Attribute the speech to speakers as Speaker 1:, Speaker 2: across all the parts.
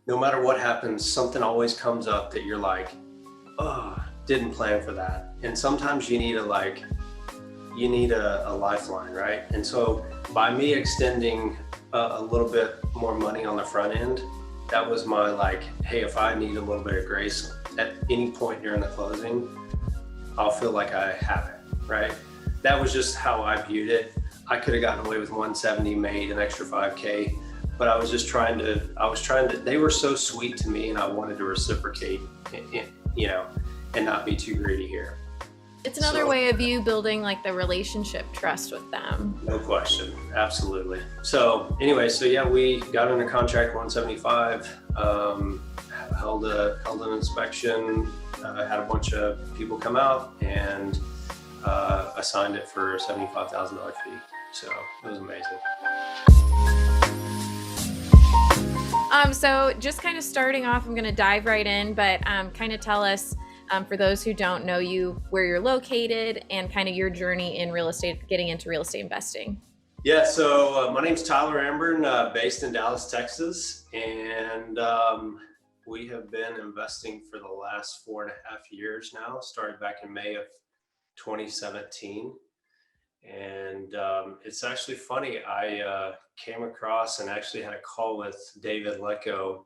Speaker 1: no matter what happens, something always comes up that you're like, oh, didn't plan for that. And sometimes you need a lifeline, right? And so by me extending a little bit more money on the front end, that was my like, hey, if I need a little bit of grace at any point during the closing, I'll feel like I have it, right? That was just how I viewed it. I could have gotten away with 170, made an extra 5K, but I was just they were so sweet to me and I wanted to reciprocate, you know, and not be too greedy here.
Speaker 2: It's another way of you building like the relationship trust with them.
Speaker 1: No question. Absolutely. So anyway, yeah, we got under contract 175, held an inspection, had a bunch of people come out and assigned it for a $75,000 fee. So it was amazing.
Speaker 2: So just kind of starting off, I'm going to dive right in, but kind of tell us, for those who don't know you, where you're located and kind of your journey in real estate, getting into real estate investing.
Speaker 1: Yeah, so my name's Tyler Amburn, based in Dallas, Texas, and we have been investing for the last 4.5 years now. Started back in May of 2017. And it's actually funny, I came across and actually had a call with David Lecco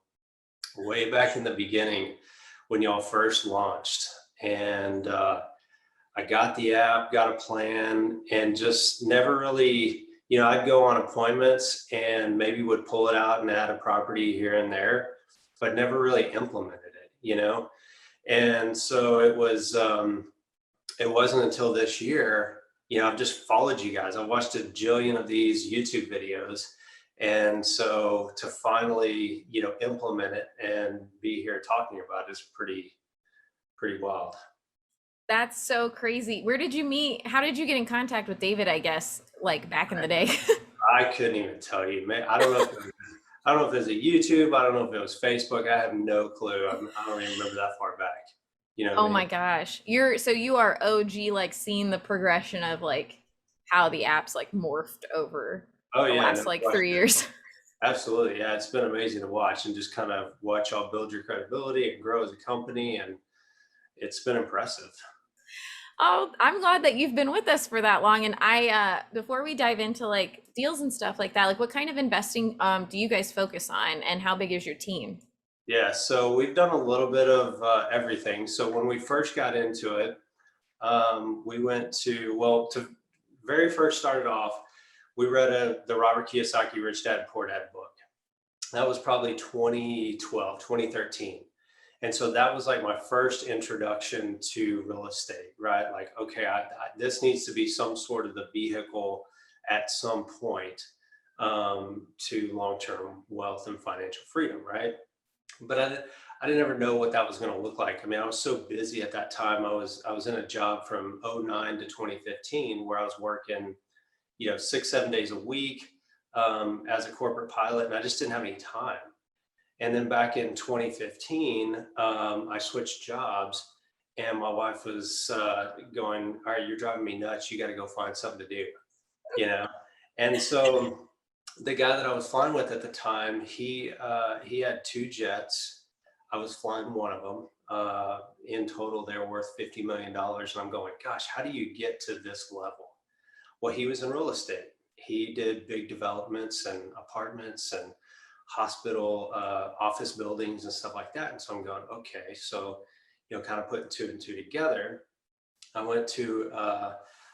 Speaker 1: way back in the beginning when y'all first launched. And I got the app, got a plan, and just never really, I'd go on appointments and maybe would pull it out and add a property here and there, but never really implemented it, And so it wasn't until this year, I've just followed you guys. I watched a jillion of these YouTube videos. And so to finally, implement it and be here talking about it is pretty wild.
Speaker 2: That's so crazy. Where did you meet? How did you get in contact with David, I guess, like back in the day?
Speaker 1: I couldn't even tell you, man. I don't know if it was a YouTube. I don't know if it was Facebook. I have no clue. I don't even remember that far back.
Speaker 2: Oh my gosh. You are OG, like seeing the progression of like how the app's like morphed over
Speaker 1: the
Speaker 2: last like 3 years.
Speaker 1: Absolutely. Yeah. It's been amazing to watch and just kind of watch y'all build your credibility and grow as a company. And it's been impressive.
Speaker 2: Oh, I'm glad that you've been with us for that long. And before we dive into like deals and stuff like that, like what kind of investing do you guys focus on and how big is your team?
Speaker 1: Yeah, so we've done a little bit of everything. So when we first got into it, we went to very first started off, we read the Robert Kiyosaki Rich Dad Poor Dad book. That was probably 2012, 2013. And so that was like my first introduction to real estate, right? Like, okay, this needs to be some sort of the vehicle at some point to long-term wealth and financial freedom, right? But I didn't ever know what that was going to look like. I mean, I was so busy at that time. I was in a job from 2009 to 2015 where I was working, 6, 7 days a week as a corporate pilot, and I just didn't have any time. And then back in 2015, I switched jobs, and my wife was going, "All right, you're driving me nuts. You got to go find something to do," And so the guy that I was flying with at the time, he had 2 jets. I was flying one of them. In total, they were worth $50 million. And I'm going, gosh, how do you get to this level? Well, he was in real estate. He did big developments and apartments and hospital office buildings and stuff like that. And so I'm going, okay, so, kind of putting 2 and 2 together.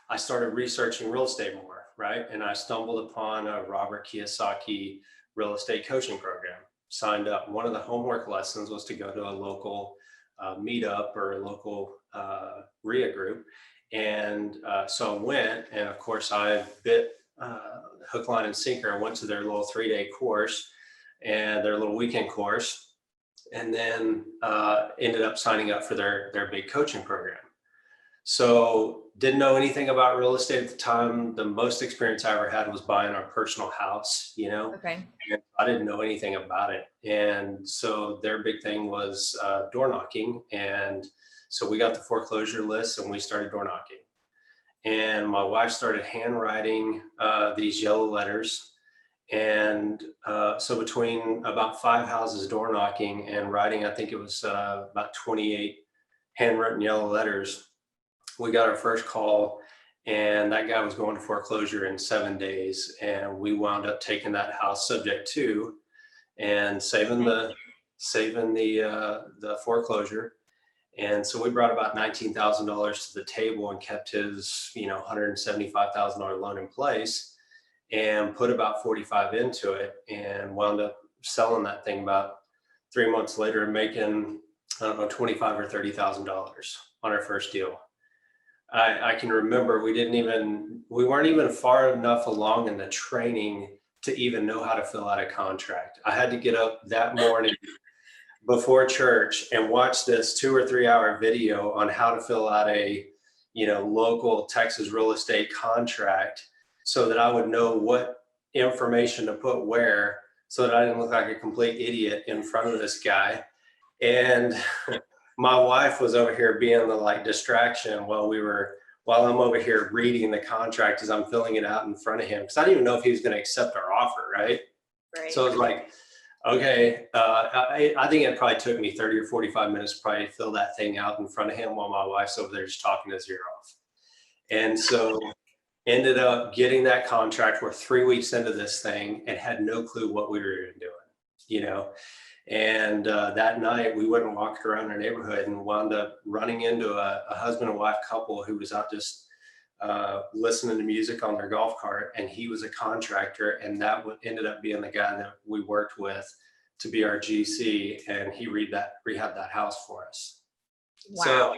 Speaker 1: I started researching real estate more, right? And I stumbled upon a Robert Kiyosaki real estate coaching program, signed up. One of the homework lessons was to go to a local meetup or a local RIA group. And so I went, and of course I bit hook, line, and sinker. I went to their little 3-day course and their little weekend course, and then ended up signing up for their big coaching program. So didn't know anything about real estate at the time. The most experience I ever had was buying our personal house,
Speaker 2: Okay.
Speaker 1: and I didn't know anything about it. And so their big thing was door knocking. And so we got the foreclosure list and we started door knocking. And my wife started handwriting these yellow letters And so between about 5 houses door knocking and writing, I think it was about 28 handwritten yellow letters, we got our first call, and that guy was going to foreclosure in 7 days. And we wound up taking that house subject to and saving the foreclosure. And so we brought about $19,000 to the table and kept his, $175,000 loan in place, and put about 45 into it, and wound up selling that thing about 3 months later and making, I don't know, 25 or $30,000 on our first deal. I can remember we weren't even far enough along in the training to even know how to fill out a contract. I had to get up that morning before church and watch this 2 or 3 hour video on how to fill out a, local Texas real estate contract, so that I would know what information to put where, so that I didn't look like a complete idiot in front of this guy. And my wife was over here being the like distraction while I'm over here reading the contract as I'm filling it out in front of him, because I didn't even know if he was going to accept our offer, right?
Speaker 2: Right.
Speaker 1: So I was like, okay, I think it probably took me 30 or 45 minutes to probably fill that thing out in front of him while my wife's over there just talking his ear off. And so ended up getting that contract. We're 3 weeks into this thing and had no clue what we were even doing, you know. And that night we went and walked around our neighborhood and wound up running into a husband and wife couple who was out just listening to music on their golf cart. And he was a contractor, and that ended up being the guy that we worked with to be our GC. And he rehabbed that house for us.
Speaker 2: Wow.
Speaker 1: So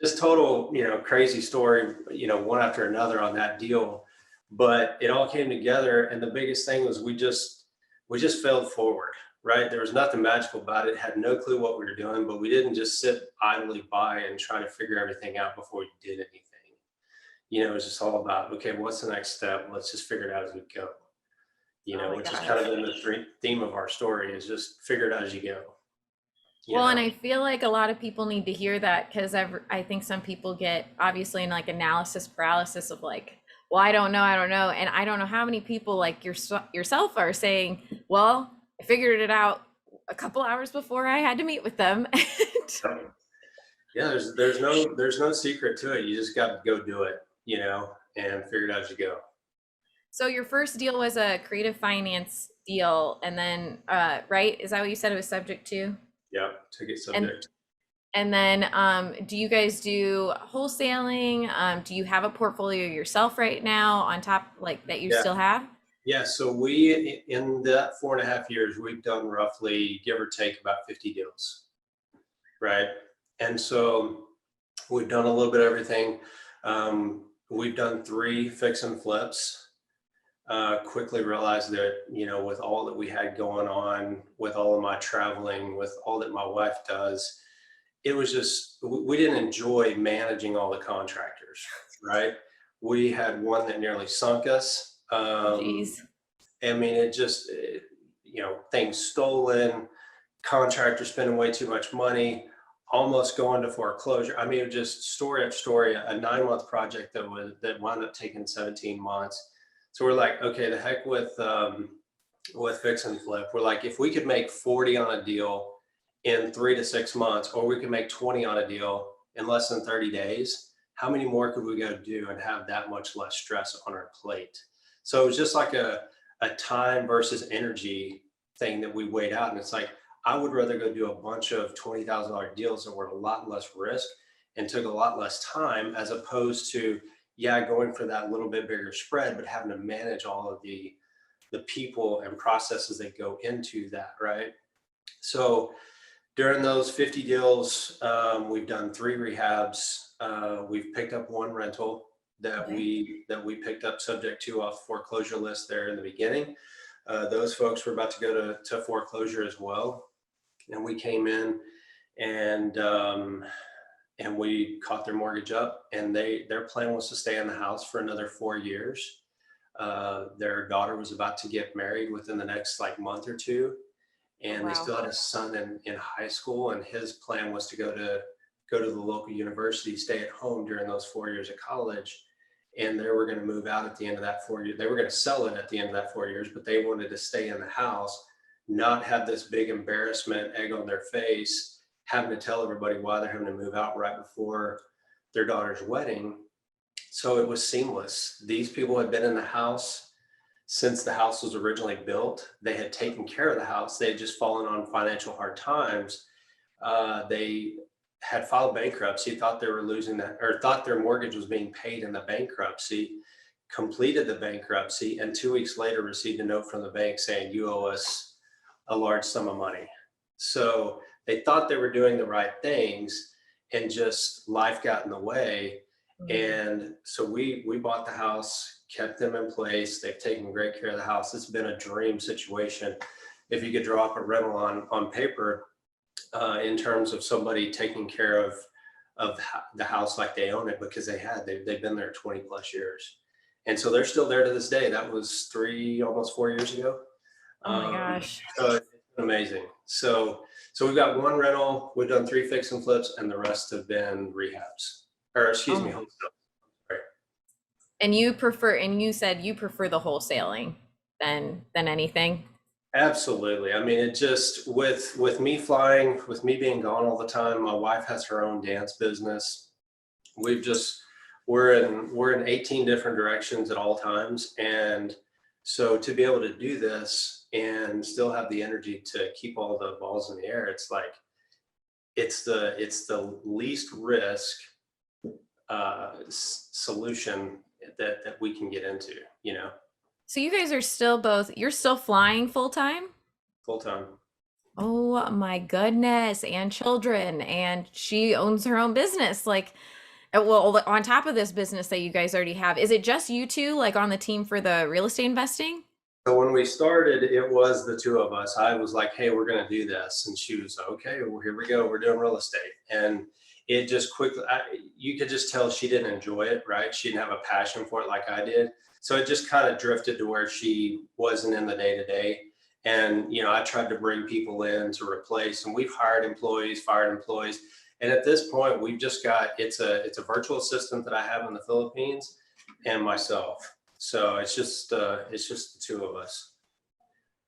Speaker 1: just total, crazy story, one after another on that deal. But it all came together. And the biggest thing was we just failed forward, right? There was nothing magical about it. Had no clue what we were doing, but we didn't just sit idly by and try to figure everything out before we did anything. It was just all about, okay, what's the next step? Let's just figure it out as we go.
Speaker 2: Oh my
Speaker 1: Which is
Speaker 2: gosh.
Speaker 1: kind of been the theme of our story, is just figure it out as you go.
Speaker 2: Well, and I feel like a lot of people need to hear that, because I think some people get obviously in like analysis paralysis of like, well, I don't know. And I don't know how many people like yourself are saying, well, I figured it out a couple hours before I had to meet with them.
Speaker 1: Yeah, there's no secret to it. You just got to go do it, and figure it out as you go.
Speaker 2: So your first deal was a creative finance deal, and then right? Is that what you said it was subject to?
Speaker 1: Yeah, to get subject.
Speaker 2: And then do you guys do wholesaling? Do you have a portfolio yourself right now on top, like that you
Speaker 1: Yeah.
Speaker 2: still have?
Speaker 1: Yeah, so we, in that 4.5 years, we've done roughly, give or take, about 50 deals, right? And so we've done a little bit of everything. We've done 3 fix and flips. Quickly realized that, with all that we had going on, with all of my traveling, with all that my wife does, it was just, we didn't enjoy managing all the contractors, right? We had one that nearly sunk us.
Speaker 2: Jeez.
Speaker 1: I mean, things stolen, contractors spending way too much money, almost going to foreclosure. I mean, it was just story after story, a 9-month project that wound up taking 17 months. So we're like, okay, the heck with fix and flip. We're like, if we could make 40 on a deal in 3 to 6 months, or we could make 20 on a deal in less than 30 days, how many more could we go do and have that much less stress on our plate? So it was just like a time versus energy thing that we weighed out. And it's like, I would rather go do a bunch of $20,000 deals that were a lot less risk and took a lot less time, as opposed to, going for that little bit bigger spread, but having to manage all of the people and processes that go into that, right? So during those 50 deals, we've done 3 rehabs. We've picked up 1 rental that we picked up subject to off foreclosure list there in the beginning. Those folks were about to go to foreclosure as well, and we came in and we caught their mortgage up, and their plan was to stay in the house for another 4 years. Their daughter was about to get married within the next month or two, and they still had a son in high school, and his plan was to go to the local university, stay at home during those 4 years of college. and they were going to move out at the end of that 4 years. They were going to sell it at the end of that 4 years, but they wanted to stay in the house, not have this big embarrassment egg on their face, having to tell everybody why they're having to move out right before their daughter's wedding. So it was seamless. These people had been in the house since the house was originally built. They had taken care of the house. They had just fallen on financial hard times. They had filed bankruptcy, thought they were losing that, or thought their mortgage was being paid in the bankruptcy, completed the bankruptcy, and 2 weeks later received a note from the bank saying, you owe us a large sum of money. So they thought they were doing the right things, and just life got in the way. And so we bought the house, kept them in place. They've taken great care of the house. It's been a dream situation. If you could draw up a rental on paper, in terms of somebody taking care of the house like they own it, because they've been there 20 plus years. And so they're still there to this day. That was almost 4 years ago.
Speaker 2: Oh my gosh.
Speaker 1: So it's amazing. So we've got one rental, we've done 3 fix and flips, and the rest have been rehabs, or excuse me, wholesale. Right.
Speaker 2: And you said you prefer the wholesaling than anything.
Speaker 1: Absolutely. I mean, it just, with me flying, with me being gone all the time, my wife has her own dance business. We're in 18 different directions at all times. And so to be able to do this and still have the energy to keep all the balls in the air, it's like, it's the least risk solution that we can get into, you know?
Speaker 2: So you guys are you're still flying full time?
Speaker 1: Full time.
Speaker 2: Oh my goodness. And children, and she owns her own business. Like, well, on top of this business that you guys already have, is it just you two, like, on the team for the real estate investing?
Speaker 1: So when we started, it was the two of us. I was like, hey, we're going to do this. And she was, okay, well, here we go. We're doing real estate. And it just quickly, you could just tell she didn't enjoy it, right? She didn't have a passion for it like I did. So it just kind of drifted to where she wasn't in the day to day. And, you know, I tried to bring people in to replace, and we've hired employees, fired employees. And at this point, we've just got, it's a virtual assistant that I have in the Philippines and myself. So it's just the two of us.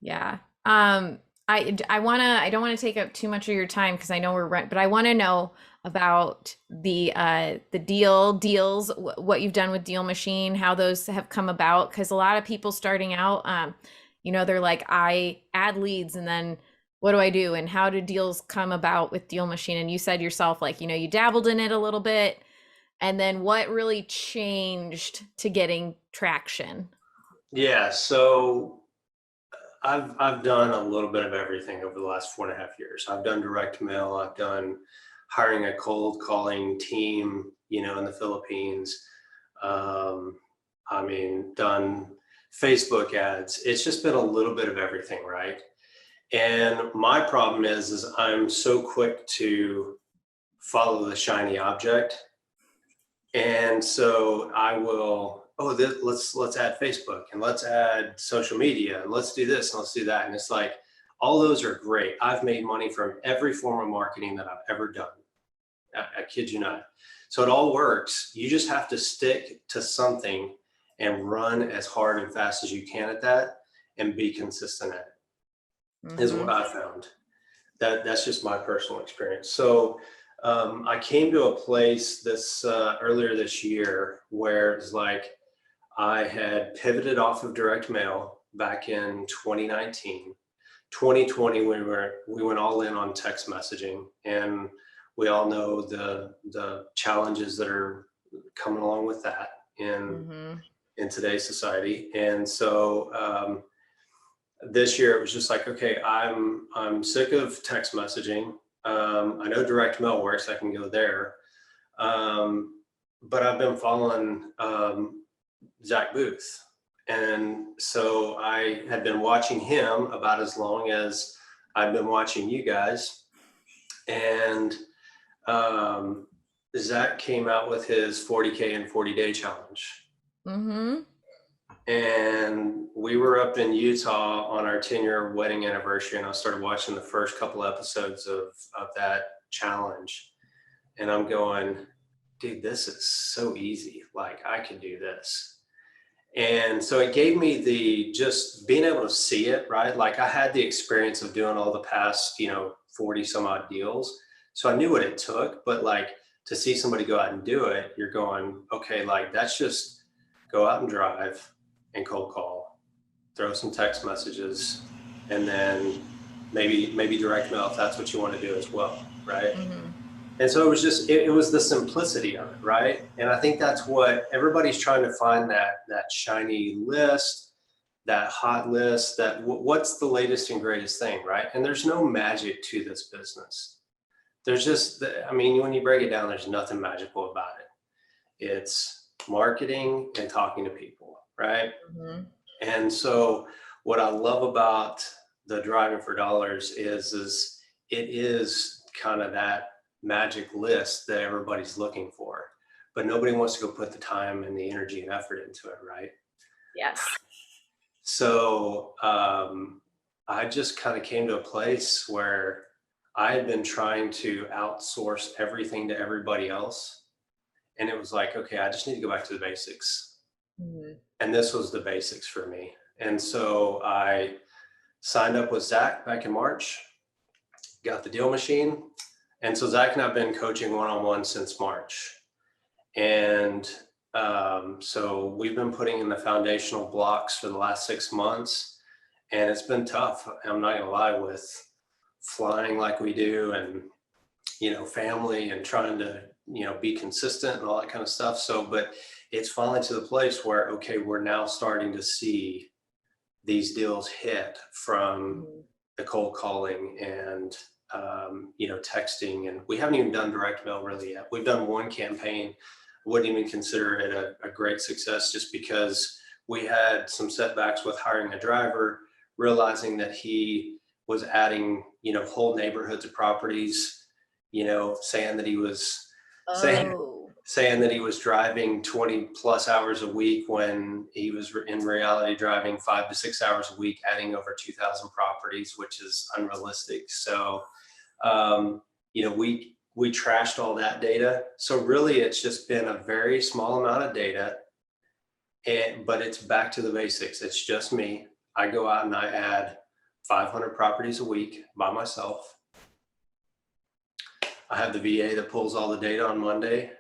Speaker 2: Yeah. I don't want to take up too much of your time because I know but I want to know about the deals, what you've done with DealMachine, how those have come about. Because a lot of people starting out, you know, they're like, I add leads, and then what do I do? And how do deals come about with DealMachine? And you said yourself, like, you know, you dabbled in it a little bit. And then what really changed to getting traction?
Speaker 1: Yeah, so I've done a little bit of everything over the last 4.5 years. I've done direct mail. I've done hiring a cold calling team, you know, in the Philippines. I mean, done Facebook ads. It's just been a little bit of everything, right? And my problem is I'm so quick to follow the shiny object. And so I will, let's add Facebook, and let's add social media, and let's do this and let's do that. And it's like, all those are great. I've made money from every form of marketing that I've ever done. I kid you not. So it all works. You just have to stick to something and run as hard and fast as you can at that, and be consistent at it, is what I found. That's just my personal experience. So I came to a place earlier this year where it's like, I had pivoted off of direct mail back in 2019. 2020, we went all in on text messaging, and we all know the challenges that are coming along with that in today's society. And so this year it was just like, okay, I'm sick of text messaging. I know direct mail works, I can go there. But I've been following Zach Booth. And so I had been watching him about as long as I've been watching you guys. And Zach came out with his 40K in 40-day challenge. And we were up in Utah on our 10-year wedding anniversary, and I started watching the first couple episodes of that challenge. And I'm going, dude, this is so easy. Like I can do this. And so it gave me the just being able to see it, right? Like I had the experience of doing all the past, 40 some odd deals. So I knew what it took, but like to see somebody go out and do it, you're going, okay, like that's just go out and drive and cold call, throw some text messages, and then maybe direct mail if that's what you want to do as well, right?
Speaker 2: Mm-hmm.
Speaker 1: And so it was just it was the simplicity of it, right? And I think that's what everybody's trying to find, that shiny list, that hot list, that what's the latest and greatest thing, right? And there's no magic to this business. There's just, I mean, when you break it down, there's nothing magical about it. It's marketing and talking to people, right?
Speaker 2: Mm-hmm.
Speaker 1: And so what I love about the driving for dollars is it is kind of that magic list that everybody's looking for, but nobody wants to go put the time and the energy and effort into it, right?
Speaker 2: Yes.
Speaker 1: So I just kind of came to a place where I had been trying to outsource everything to everybody else. And it was like, okay, I just need to go back to the basics.
Speaker 2: Mm-hmm.
Speaker 1: And this was the basics for me. And so I signed up with Zach back in March, got the DealMachine. And so Zach and I have been coaching one-on-one since March. And so we've been putting in the foundational blocks for the last 6 months. And it's been tough. I'm not gonna lie, with flying like we do and, family and trying to, be consistent and all that kind of stuff. So, but it's finally to the place where, okay, we're now starting to see these deals hit from the cold calling and texting, and we haven't even done direct mail really yet. We've done one campaign. Wouldn't even consider it a great success, just because we had some setbacks with hiring a driver, realizing that he was adding whole neighborhoods of properties, saying that he was saying that he was driving 20 plus hours a week when he was in reality driving 5 to 6 hours a week, adding over 2,000 properties, which is unrealistic. So, we trashed all that data. So really it's just been a very small amount of data, but it's back to the basics. It's just me. I go out and I add 500 properties a week by myself. I have the VA that pulls all the data on Monday.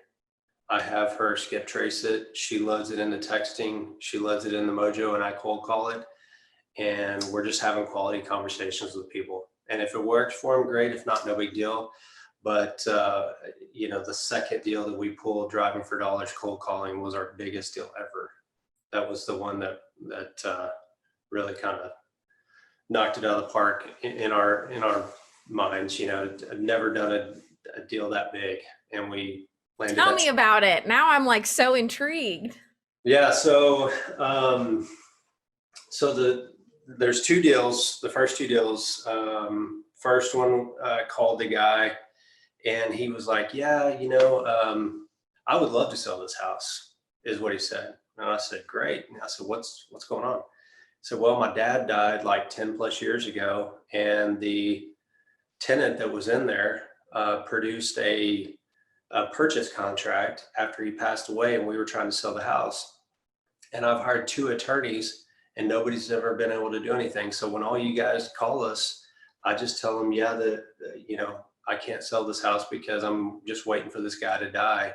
Speaker 1: I have her skip trace it. She loads it into texting. She loads it into Mojo, and I cold call it. And we're just having quality conversations with people. And if it works for them, great. If not, no big deal. But, the second deal that we pulled, driving for dollars, cold calling, was our biggest deal ever. That was the one that really kind of knocked it out of the park in our minds. I've never done a deal that big, and we landed.
Speaker 2: Tell me about it. Now I'm like so intrigued.
Speaker 1: Yeah. So, there's two deals. The first two deals, first one, called the guy, and he was like, yeah, I would love to sell this house, is what he said. And I said, great. And I said, what's going on? He said, well, my dad died like 10 plus years ago, and the tenant that was in there produced a purchase contract after he passed away, and we were trying to sell the house. And I've hired 2 attorneys, and nobody's ever been able to do anything. So when all you guys call us, I just tell them, yeah, I can't sell this house because I'm just waiting for this guy to die,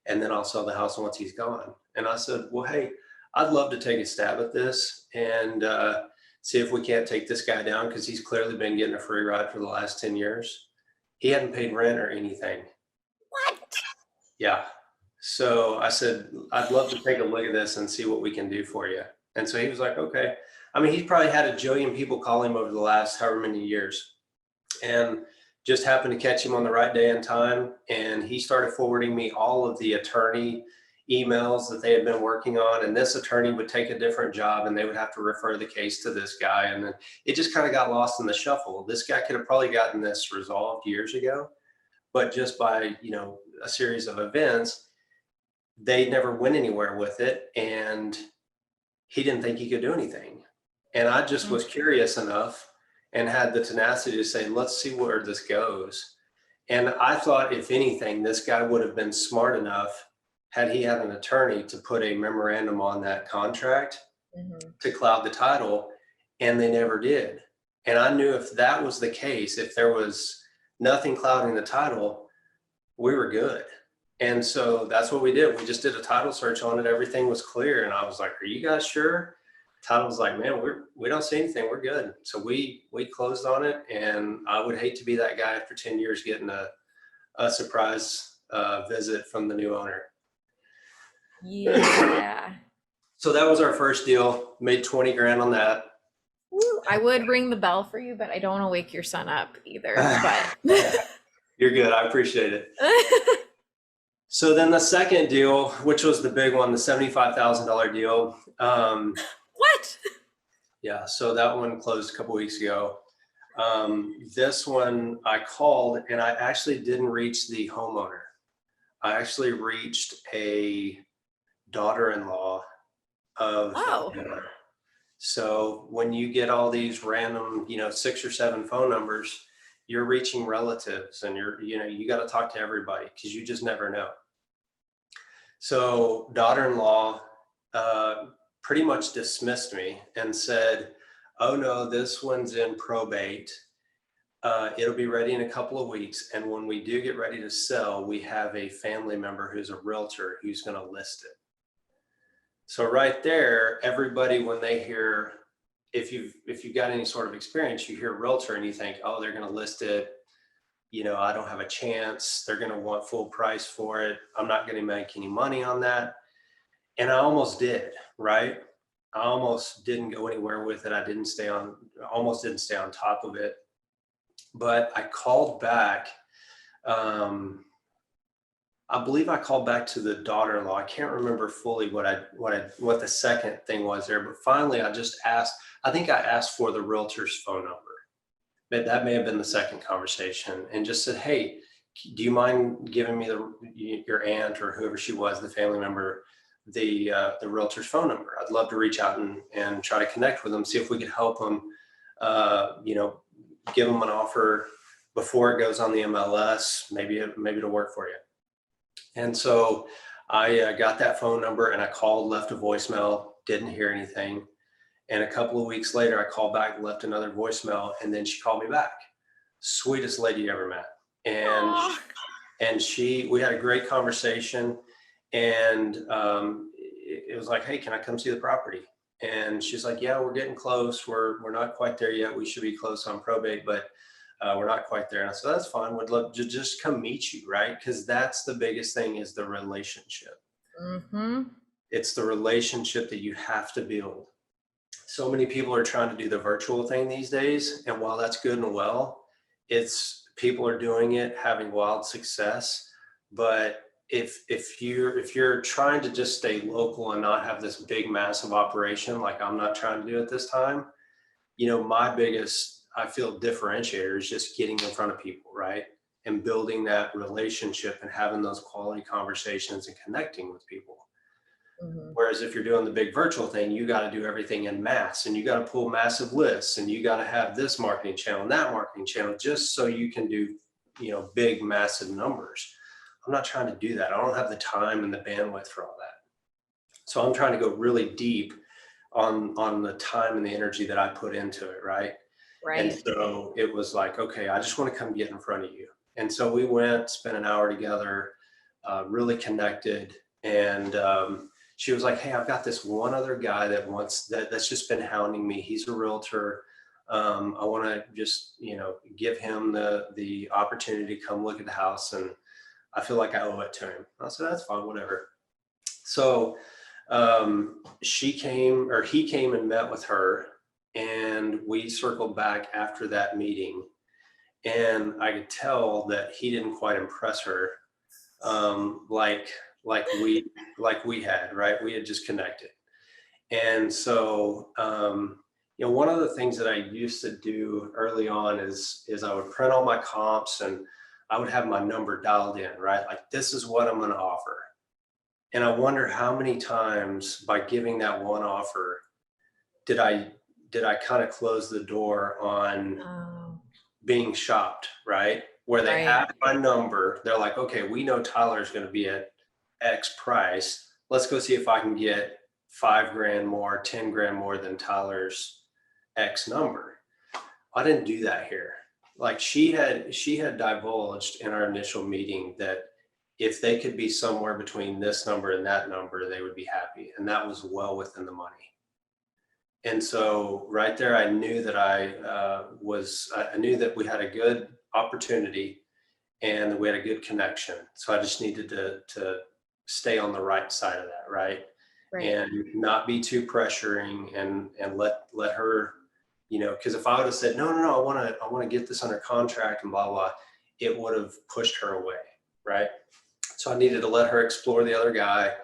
Speaker 1: and then I'll sell the house once he's gone. And I said, well, hey, I'd love to take a stab at this and see if we can't take this guy down, because he's clearly been getting a free ride for the last 10 years. He hadn't paid rent or anything.
Speaker 2: What?
Speaker 1: Yeah. So I said, I'd love to take a look at this and see what we can do for you. And so he was like, okay. I mean, he's probably had a jillion people call him over the last however many years, and just happened to catch him on the right day and time. And he started forwarding me all of the attorney emails that they had been working on. And this attorney would take a different job, and they would have to refer the case to this guy. And then it just kind of got lost in the shuffle. This guy could have probably gotten this resolved years ago, but just by, a series of events, they never went anywhere with it. And he didn't think he could do anything. And I just was curious enough and had the tenacity to say, let's see where this goes. And I thought, if anything, this guy would have been smart enough, had he had an attorney, to put a memorandum on that contract
Speaker 2: Mhm.
Speaker 1: to cloud the title, and they never did. And I knew if that was the case, if there was nothing clouding the title, we were good. And so that's what we did. We just did a title search on it. Everything was clear. And I was like, are you guys sure? Title was like, man, we don't see anything. We're good. So we closed on it. And I would hate to be that guy after 10 years getting a surprise visit from the new owner.
Speaker 2: Yeah.
Speaker 1: So that was our first deal. Made 20 grand on that.
Speaker 2: Woo. I would ring the bell for you, but I don't want to wake your son up either. But
Speaker 1: You're good. I appreciate it. So then the second deal, which was the big one, the $75,000 deal.
Speaker 2: What?
Speaker 1: Yeah, so that one closed a couple weeks ago. This one I called, and I actually didn't reach the homeowner. I actually reached a daughter-in-law of
Speaker 2: Oh.
Speaker 1: the owner. So when you get all these random, 6 or 7 phone numbers, you're reaching relatives, and you got to talk to everybody because you just never know. So daughter-in-law pretty much dismissed me and said, oh no, this one's in probate. It'll be ready in a couple of weeks. And when we do get ready to sell, we have a family member who's a realtor who's going to list it. So right there, everybody, when they hear, if you've got any sort of experience, you hear realtor and you think, oh, they're going to list it. I don't have a chance. They're going to want full price for it. I'm not going to make any money on that. And I almost did, right? I almost didn't go anywhere with it. Almost didn't stay on top of it. But I called back. I believe I called back to the daughter-in-law. I can't remember fully what the second thing was there, but finally I just asked, I think I asked for the realtor's phone number. But that may have been the second conversation, and just said, hey, do you mind giving me your aunt or whoever she was, the family member, the realtor's phone number? I'd love to reach out and try to connect with them, see if we could help them, give them an offer before it goes on the MLS, maybe to work for you. And so I got that phone number and I called, left a voicemail, didn't hear anything. And a couple of weeks later, I called back, left another voicemail, and then she called me back. Sweetest lady you ever met. And we had a great conversation, and it was like, hey, can I come see the property? And she's like, yeah, we're getting close. We're not quite there yet. We should be close on probate, but we're not quite there. And I said, that's fine. Would love to just come meet you, right? Because that's the biggest thing, is the relationship.
Speaker 2: Mm-hmm.
Speaker 1: It's the relationship that you have to build. So many people are trying to do the virtual thing these days. And while that's good and well, people are doing it, having wild success. But if you're trying to just stay local and not have this big, massive operation, like I'm not trying to do at this time, my biggest, I feel, differentiator is just getting in front of people, right? And building that relationship and having those quality conversations and connecting with people.
Speaker 2: Mm-hmm.
Speaker 1: Whereas if you're doing the big virtual thing, you got to do everything in mass, and you got to pull massive lists, and you got to have this marketing channel and that marketing channel just so you can do, big, massive numbers. I'm not trying to do that. I don't have the time and the bandwidth for all that. So I'm trying to go really deep on the time and the energy that I put into it. Right.
Speaker 2: Right.
Speaker 1: And so it was like, okay, I just want to come get in front of you. And so we went, spent an hour together, really connected. And she was like, hey, I've got this one other guy that's just been hounding me. He's a realtor. I want to just, give him the opportunity to come look at the house. And I feel like I owe it to him. I said, that's fine, whatever. So he came and met with her, and we circled back after that meeting. And I could tell that he didn't quite impress her, like we had, right? We had just connected. And so, one of the things that I used to do early on is I would print all my comps, and I would have my number dialed in, right? Like, this is what I'm going to offer. And I wonder how many times by giving that one offer, did I kind of close the door on being shopped, right? where they
Speaker 2: Right.
Speaker 1: have my number. They're like, okay, we know Tyler's going to be at X price. Let's go see if I can get 5 grand more, 10 grand more than Tyler's X number. I didn't do that here. Like she had divulged in our initial meeting that if they could be somewhere between this number and that number, they would be happy. And that was well within the money. And so right there, I knew that I knew that we had a good opportunity and we had a good connection. So I just needed to stay on the right side of that, right?
Speaker 2: Right.
Speaker 1: And not be too pressuring and let her, because if I would have said, no, I want to get this under contract and blah, blah, it would have pushed her away, right? So I needed to let her explore the other guy,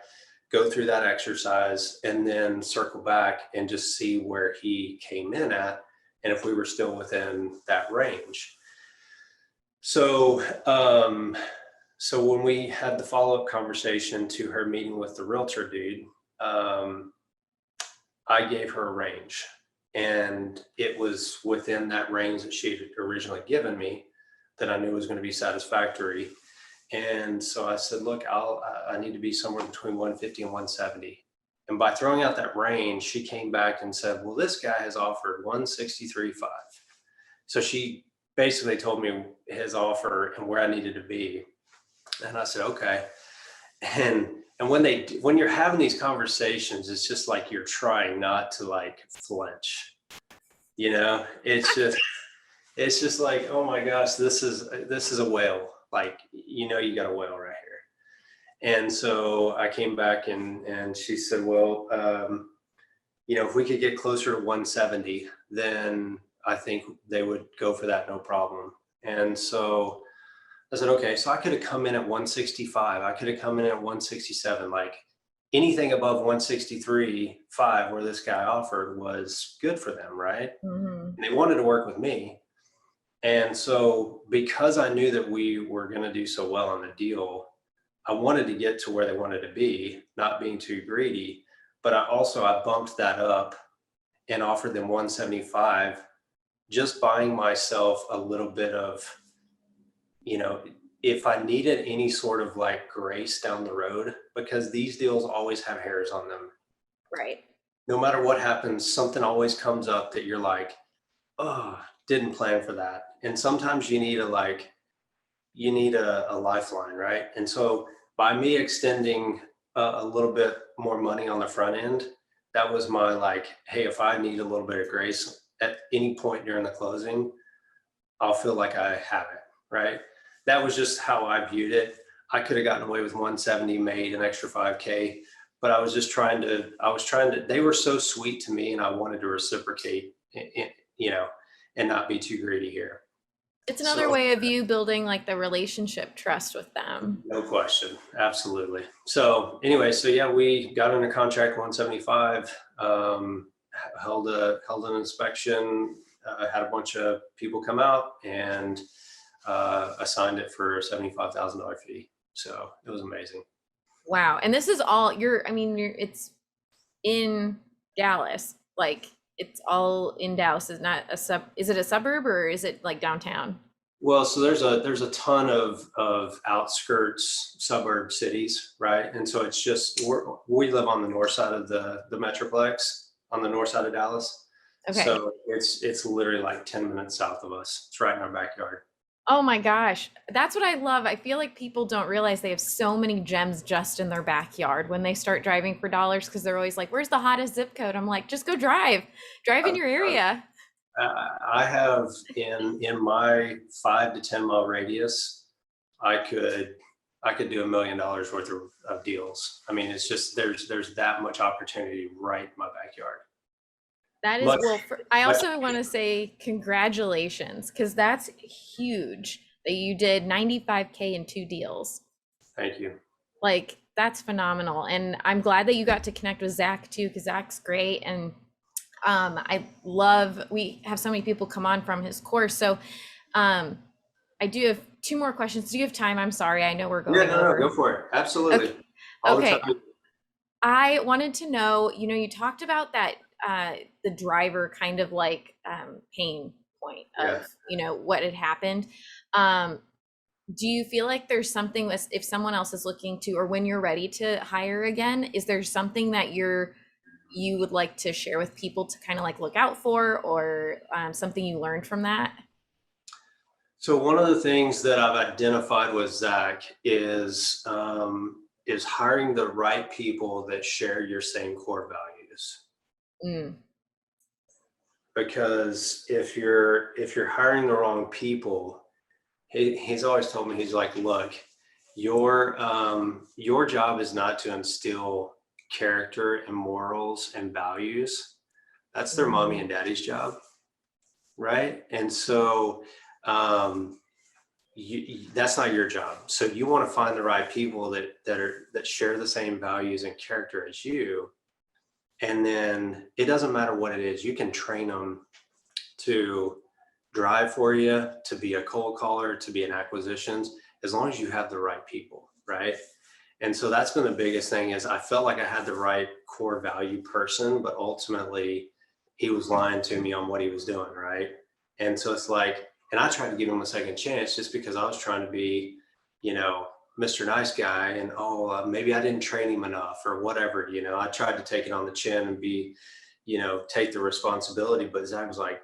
Speaker 1: go through that exercise, and then circle back and just see where he came in at and if we were still within that range. So, so when we had the follow-up conversation to her meeting with the realtor dude, I gave her a range, and it was within that range that she had originally given me that I knew was going to be satisfactory. And so I said, look, I need to be somewhere between 150 and 170. And by throwing out that range, she came back and said, well, this guy has offered 163.5. So she basically told me his offer and where I needed to be. And I said, okay. And when you're having these conversations, it's just like you're trying not to like flinch. It's just like, oh my gosh, this is a whale. Like, you got a whale right here. And so I came back and she said, well, if we could get closer to 170, then I think they would go for that, no problem. And so I said, okay, so I could have come in at 165. I could have come in at 167. Like anything above 163.5 where this guy offered was good for them, right?
Speaker 2: Mm-hmm.
Speaker 1: And they wanted to work with me. And so because I knew that we were going to do so well on the deal, I wanted to get to where they wanted to be, not being too greedy. But I bumped that up and offered them 175, just buying myself a little bit of, if I needed any sort of like grace down the road, because these deals always have hairs on them.
Speaker 2: Right.
Speaker 1: No matter what happens, something always comes up that you're like, oh, didn't plan for that. And sometimes you need a lifeline, right? And so by me extending a little bit more money on the front end, that was my like, hey, if I need a little bit of grace at any point during the closing, I'll feel like I have it, right? That was just how I viewed it. I could have gotten away with 170, made an extra 5K, but I was trying to, they were so sweet to me and I wanted to reciprocate, and not be too greedy here.
Speaker 2: It's another
Speaker 1: So,
Speaker 2: way of you building like the relationship trust with them.
Speaker 1: no question. Absolutely. So anyway, yeah, we got under contract 175, held an inspection, had a bunch of people come out and assigned it for a $75,000 fee. So it was amazing.
Speaker 2: Wow. And this is all it's in Dallas. Like it's all in Dallas. Is not is it a suburb or is it like downtown?
Speaker 1: Well, so there's a ton of outskirts suburb cities, right? And so it's just we live on the north side of the Metroplex, on the north side of Dallas.
Speaker 2: Okay.
Speaker 1: So it's literally like 10 minutes south of us. It's right in our backyard.
Speaker 2: Oh my gosh. That's what I love. I feel like people don't realize they have so many gems just in their backyard when they start driving for dollars because they're always like, where's the hottest zip code? I'm like, just go drive in your area.
Speaker 1: I have in my 5 to 10 mile radius, I could do $1 million worth of deals. I mean, it's just there's that much opportunity right in my backyard.
Speaker 2: That is, well, I also want to say congratulations because that's huge that you did 95K in 2 deals.
Speaker 1: Thank you.
Speaker 2: Like, that's phenomenal. And I'm glad that you got to connect with Zach too, because Zach's great. And we have so many people come on from his course. So I do have 2 more questions. Do you have time? I'm sorry. I know we're going over.
Speaker 1: No, go for it. Absolutely.
Speaker 2: Okay. I wanted to know, you talked about that, the driver kind of like pain point of, what had happened. do you feel like there's something that if someone else is looking to, or when you're ready to hire again, is there something that you would like to share with people to kind of like look out for, or something you learned from that?
Speaker 1: So one of the things that I've identified with Zach is hiring the right people that share your same core values.
Speaker 2: Mm.
Speaker 1: Because if you're hiring the wrong people, he's always told me, he's like, look, your job is not to instill character and morals and values. That's their mommy
Speaker 2: Mm.
Speaker 1: and daddy's job, right? And so that's not your job. So you want to find the right people that share the same values and character as you. And then it doesn't matter what it is. You can train them to drive for you, to be a cold caller, to be in acquisitions, as long as you have the right people, right? And so that's been the biggest thing, is I felt like I had the right core value person, but ultimately he was lying to me on what he was doing, right? And so it's like, and I tried to give him a second chance just because I was trying to be, you know, Mr. Nice Guy, and maybe I didn't train him enough or whatever, you know. I tried to take it on the chin and be, you know, take the responsibility, but Zach was like,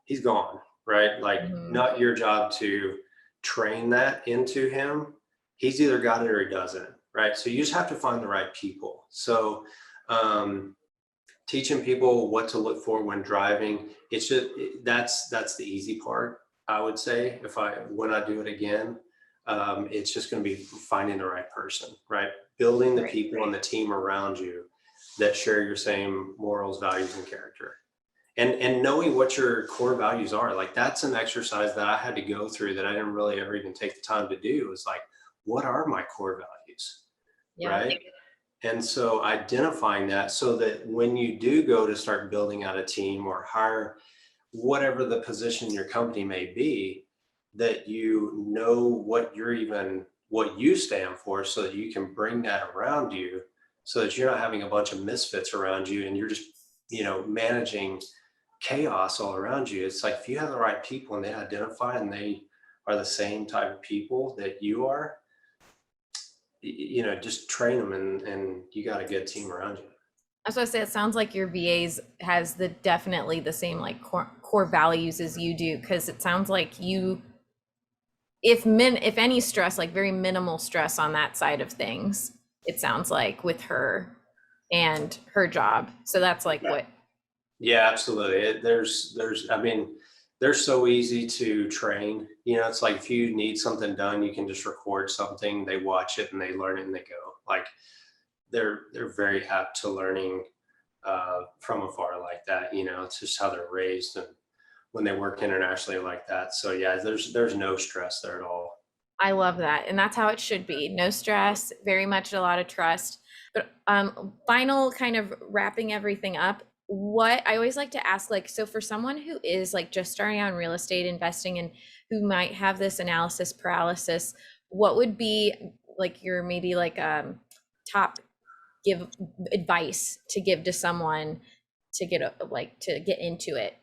Speaker 1: he's gone, right? Like,
Speaker 2: Mhm.
Speaker 1: not your job to train that into him. He's either got it or he doesn't, right? So you just have to find the right people. So um, teaching people what to look for when driving, it's just, that's the easy part, I would say. When I do it again, it's just going to be finding the right person, right? Building the
Speaker 2: Right.
Speaker 1: people and the team around you that share your same morals, values, and character. And knowing what your core values are, like, that's an exercise that I had to go through that I didn't really ever even take the time to do. Is like, what are my core values,
Speaker 2: Yeah.
Speaker 1: right? And so identifying that, so that when you do go to start building out a team or hire, whatever the position in your company may be, that you know what you stand for, so that you can bring that around you, so that you're not having a bunch of misfits around you and you're just, you know, managing chaos all around you. It's like, if you have the right people and they identify and they are the same type of people that you are, you know, just train them, and you got a good team around you.
Speaker 2: I was gonna say, it sounds like your VAs has the definitely the same like core values as you do, because it sounds like you, if any stress, like very minimal stress on that side of things, it sounds like with her and her job. So that's like what.
Speaker 1: Yeah, absolutely. I mean, they're so easy to train. You know, it's like, if you need something done, you can just record something, they watch it and they learn it and they go. Like, they're very apt to learning from afar like that. You know, it's just how they're raised, and when they work internationally like that. So yeah, there's no stress there at all.
Speaker 2: I love that. And that's how it should be. No stress, very much a lot of trust. But final kind of wrapping everything up, what I always like to ask, like, so for someone who is like just starting out in real estate investing and who might have this analysis paralysis, what would be like your maybe like top give advice to give to someone to get like to get into it?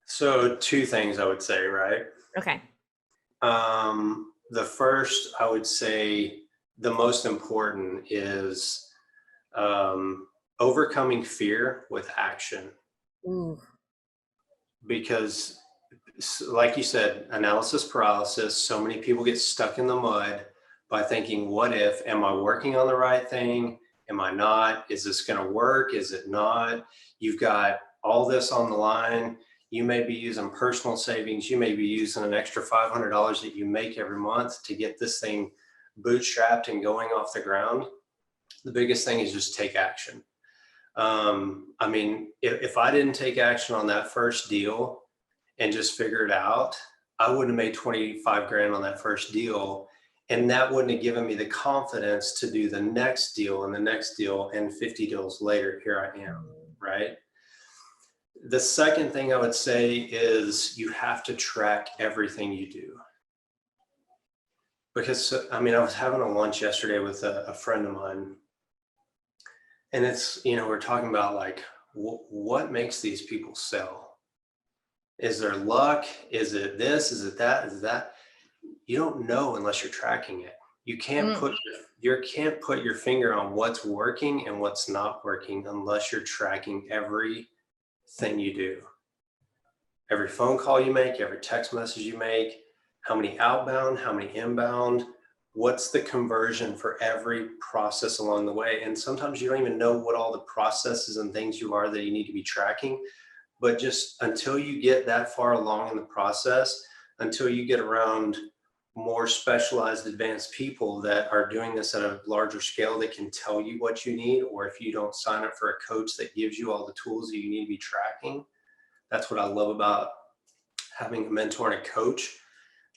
Speaker 1: So two things I would say, right?
Speaker 2: Okay.
Speaker 1: The first, I would say, the most important is um, overcoming fear with action.
Speaker 2: Ooh.
Speaker 1: Because, like you said, analysis paralysis, so many people get stuck in the mud by thinking, what if? Am I working on the right thing? Am I not? Is this going to work? Is it not? You've got all this on the line. You may be using personal savings. You may be using an extra $500 that you make every month to get this thing bootstrapped and going off the ground. The biggest thing is just take action. I mean, if I didn't take action on that first deal and just figure it out, I wouldn't have made 25 grand on that first deal. And that wouldn't have given me the confidence to do the next deal and the next deal. And 50 deals later, here I am, right? The second thing I would say is, you have to track everything you do. Because, I mean, I was having a lunch yesterday with a friend of mine, and it's, you know, we're talking about like, what makes these people sell? Is there luck? Is it this? Is it that? Is it that? you don't know unless you're tracking it. You can't
Speaker 2: Mm.
Speaker 1: put your finger on what's working and what's not working unless you're tracking everything you do. Every phone call you make, every text message you make, how many outbound, how many inbound, what's the conversion for every process along the way. And sometimes you don't even know what all the processes and things you are that you need to be tracking. But just until you get that far along in the process, until you get around more specialized, advanced people that are doing this at a larger scale that can tell you what you need, or if you don't sign up for a coach that gives you all the tools that you need to be tracking, that's what I love about having a mentor and a coach.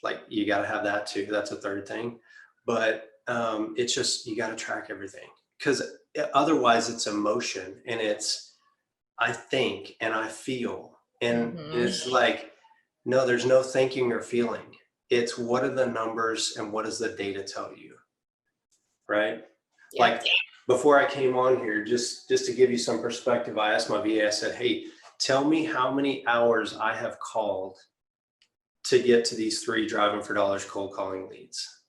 Speaker 1: Like, you got to have that too. That's a third thing. But it's just, you got to track everything, because otherwise it's emotion, and it's, I think and I feel. And
Speaker 2: Mm-hmm.
Speaker 1: it's like, no, there's no thinking or feeling. It's what are the numbers and what does the data tell you? Right?
Speaker 2: Yeah.
Speaker 1: Like, before I came on here, just to give you some perspective, I asked my VA, I said, hey, tell me how many hours I have called to get to these 3 driving for dollars cold calling leads.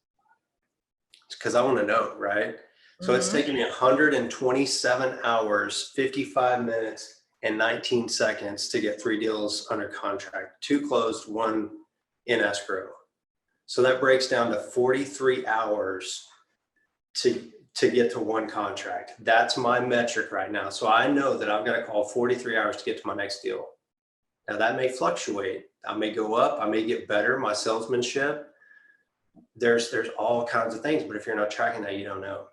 Speaker 1: Because I want to know, right? So it's
Speaker 2: Mm-hmm.
Speaker 1: taken me 127 hours, 55 minutes, and 19 seconds to get 3 deals under contract, 2 closed, 1 in escrow. So that breaks down to 43 hours to get to 1 contract. That's my metric right now. So I know that I've got to call 43 hours to get to my next deal. Now that may fluctuate. I may go up, I may get better, my salesmanship. There's all kinds of things, but if you're not tracking that, you don't know.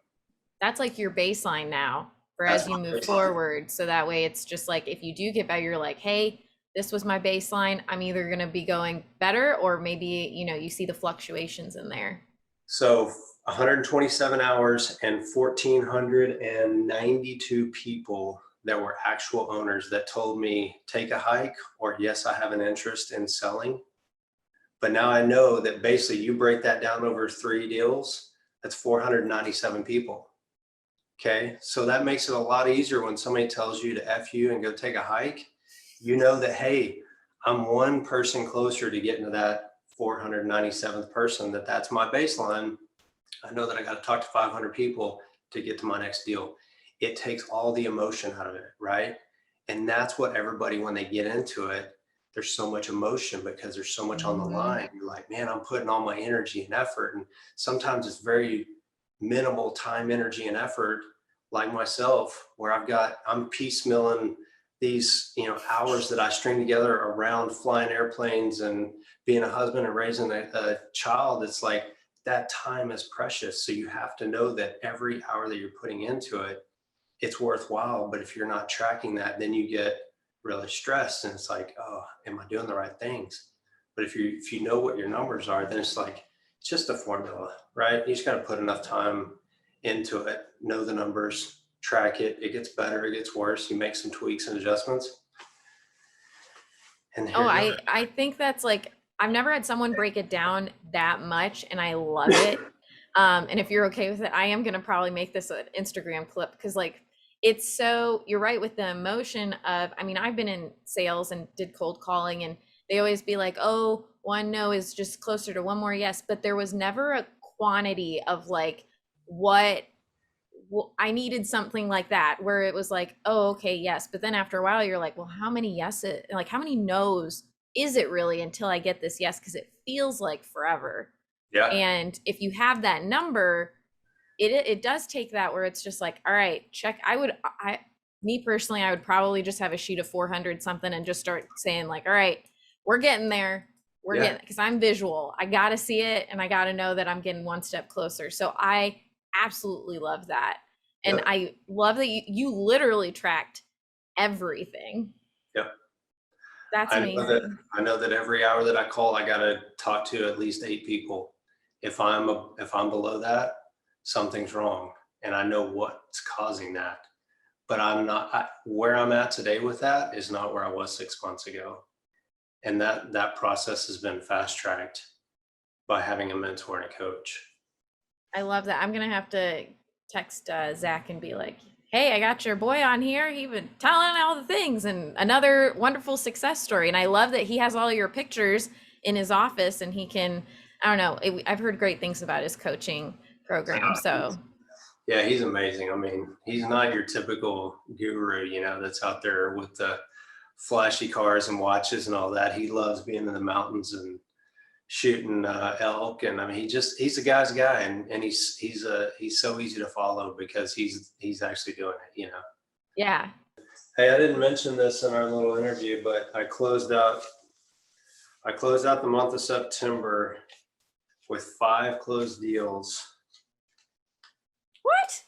Speaker 2: That's like your baseline now for
Speaker 1: That's
Speaker 2: as you
Speaker 1: my
Speaker 2: move
Speaker 1: baseline.
Speaker 2: forward. So that way it's just like, if you do get better, you're like, hey, this was my baseline. I'm either going to be going better, or maybe, you see the fluctuations in there.
Speaker 1: So 127 hours and 1,492 people that were actual owners that told me take a hike, or yes, I have an interest in selling. But now I know that basically you break that down over 3 deals, that's 497 people. Okay. So that makes it a lot easier when somebody tells you to F you and go take a hike. You know that, hey, I'm 1 person closer to getting to that 497th person, that's my baseline. I know that I got to talk to 500 people to get to my next deal. It takes all the emotion out of it, right? And that's what everybody, when they get into it, there's so much emotion because there's so much on the
Speaker 2: Mhm.
Speaker 1: line. You're like, man, I'm putting all my energy and effort. And sometimes it's very minimal time, energy, and effort, like myself, where I'm piecemealing these, hours that I string together around flying airplanes and being a husband and raising a child. It's like, that time is precious. So you have to know that every hour that you're putting into it, it's worthwhile. But if you're not tracking that, then you get really stressed, and it's like, oh, am I doing the right things? But if you know what your numbers are, then it's like, it's just a formula, right? You just got to put enough time into it, know the numbers, track it. It gets better, it gets worse. You make some tweaks and adjustments, and
Speaker 2: Oh,
Speaker 1: here you are.
Speaker 2: I think that's like, I've never had someone break it down that much, and I love it. And if you're okay with it, I am gonna probably make this an Instagram clip, because like, it's so, you're right with the emotion of, I mean, I've been in sales and did cold calling, and they always be like, oh, 1 no is just closer to 1 more yes, but there was never a quantity of like what, I needed something like that, where it was like, oh, okay, yes. But then after a while, you're like, well, how many yeses, like how many no's is it really until I get this yes? Because it feels like forever.
Speaker 1: Yeah.
Speaker 2: And if you have that number, it does take that, where it's just like, all right, check. Me personally, I would probably just have a sheet of 400 something and just start saying like, all right, we're getting there. We're
Speaker 1: Yeah.
Speaker 2: getting, because I'm visual. I got to see it, and I got to know that I'm getting 1 step closer. So I absolutely love that. And
Speaker 1: Yep.
Speaker 2: I love that you literally tracked everything.
Speaker 1: Yep.
Speaker 2: That's amazing.
Speaker 1: I know that every hour that I call, I got to talk to at least 8 people. If I'm below that, something's wrong, and I know what's causing that. But where I'm at today with that is not where I was 6 months ago. And that process has been fast tracked by having a mentor and a coach.
Speaker 2: I love that. I'm gonna have to text Zach and be like, "Hey, I got your boy on here. He been telling all the things, and another wonderful success story." And I love that he has all your pictures in his office, and he can I don't know. I've heard great things about his coaching program. So
Speaker 1: Yeah, he's amazing. I mean, he's not your typical guru, you know, that's out there with the flashy cars and watches and all that. He loves being in the mountains and shooting elk. And I mean, he's a guy's guy, and he's so easy to follow because he's actually doing it, you know.
Speaker 2: yeah.
Speaker 1: Hey, I didn't mention this in our little interview, but I closed out the month of September with 5 closed deals.
Speaker 2: What?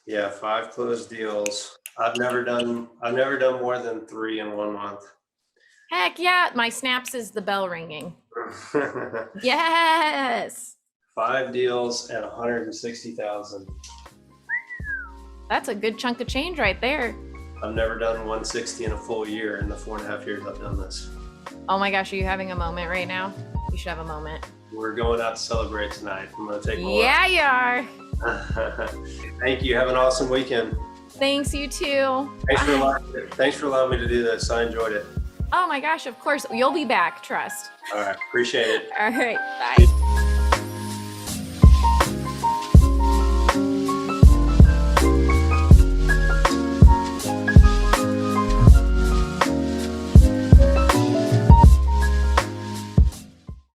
Speaker 1: Yeah, 5 closed deals. I've never done more than 3 in 1 month.
Speaker 2: Heck yeah. My snaps is the bell ringing. Yes.
Speaker 1: 5 deals at 160,000.
Speaker 2: That's a good chunk of change right there.
Speaker 1: I've never done 160 in a full year in the 4.5 years I've done this.
Speaker 2: Oh my gosh, are you having a moment right now? You should have a moment.
Speaker 1: We're going out to celebrate tonight. I'm gonna take one.
Speaker 2: Yeah, you are.
Speaker 1: Thank you. Have an awesome weekend.
Speaker 2: Thanks, you too.
Speaker 1: Thanks for allowing me to do this. I enjoyed it.
Speaker 2: Oh my gosh, of course. You'll be back, trust.
Speaker 1: All right. Appreciate it.
Speaker 2: All right, bye.